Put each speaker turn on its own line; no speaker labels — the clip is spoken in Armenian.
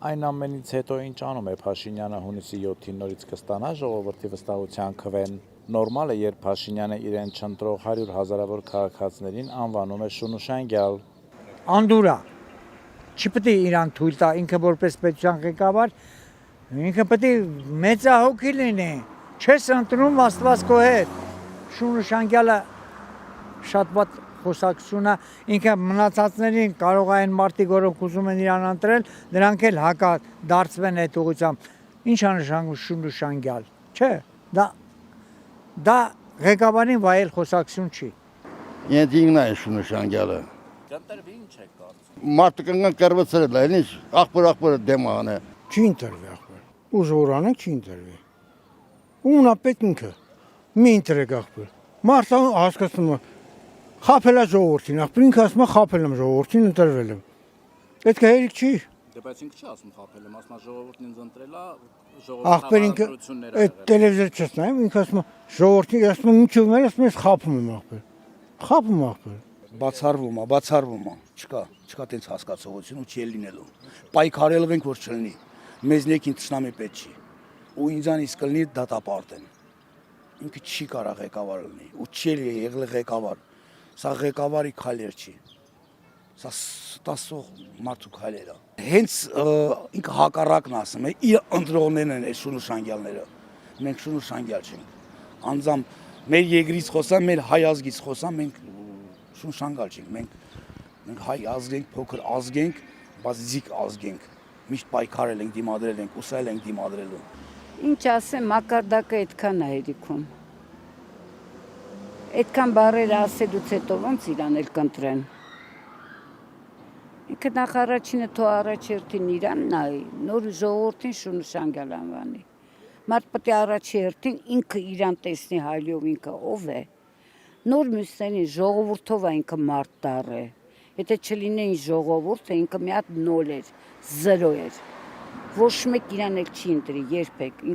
Այն ամենից հետո ինչ անում է Փաշինյանը հունիսի 7-ին նորից կստանա ժողովրդի վստահության քվեն։ Նորմալ է, երբ Փաշինյանը իրեն չընտրող 100 հազարավոր քաղաքացիներին անվանում է շունուշանգյալ։
Անդուրա չպետք է իրան թույլ տա ինքը որպես պետության ղեկավար, ինքը պետք է մեծահոգի լինի, չես ընտրում Աստված քո հետ։ Շունուշանգյալը շատ վատ խոսակցությունը, ինքը մնացածներին կարող այն մարդիկ, որոնք ուզում են իրան ընտրել, նրանք էլ հակադարձվեն այդ ուղղությամբ։ Ինչ է նշանակում շունուշանգյալ, չէ, դա ղեկավարին վայել խոսակցություն չի։
Ինձ ինքնա է շունուշանգյալը։
Կընտրվի ինչ է կարծում։
Մարդը կնգան կրվցրել է, ինչ աղբոր դեմ անը։
Չի ընտրվի աղբոր, ու ժողովրանը չի ընտրվի։ Ումնա պետք ինքը, մի ընտրեք աղբոր։ Մարդը հասկացնում է, խաբել է ժողովրդին, աղբոր ինքը ասում է խաբել եմ ժողովրդին, ընտրվել եմ։ Պետք է հերիք չի։
Դե բայց ինքը չի ասում խաբել եմ, ասում է ժողովուրդն ինձ ընտրել է,
Աղբեր ինքը այդ տելևիզոր չես նայում, ինքը ասում է ժողովրդին, ասում է ինչու՞ մել, ասում է խաբում եմ աղբեր։ Խաբում աղբեր։
Բացառվում է, չկա տենց հասկացողություն ու չի լինելու։ Պայքարելով ենք որ չլինի։ Մեզ ներքին ճշնամի պետք չի։ Ու ինձանից կլինի դատապարտեն։ Ինքը չի կարող ղեկավար լինի, ու չի եղել ղեկավար։ Սա ղեկավարի քայլեր չի։ Սա ստասող մարդու քայլեր է։ Հենց ինքը հակառակն ասում է, իր ընտրողներն են այս շունուշանգյալները։ Մենք շունուշանգյալ չենք։ Անձամբ մեր երկրից խոսամ, մեր հայ ազգից խոսամ, մենք շունուշանգյալ չենք։ Մենք հայ ազգ ենք, փոքր ազգ ենք, բայց զիկ ազգ ենք։ Միշտ պայքարել ենք, դիմադրել ենք, ուսել ենք դիմադրելու։
Ինչ ասեմ, մակարդակը այդքան է հերիքում։ Այդքան բարեր ասելուց հետո ոնց իրան էլ կընտրեն։ Ինքը նախ առաջինը թո առաջերտին իրան նայի, նոր ժողովրդին շունուշանգյալ անվանի։ Մարդ պետք է առաջի հերթին ինքը իրան տեսնի հայլով ինքը ով է։ Նոր մյուսներին ժողովրդով է ինքը մարդ դառը։ Եթե չլինեին ժողովուրդը ինքը մի հատ նոլ էր, 0 էր։ Ոչ մեկ իրան էլ չի ընտրի երբեք։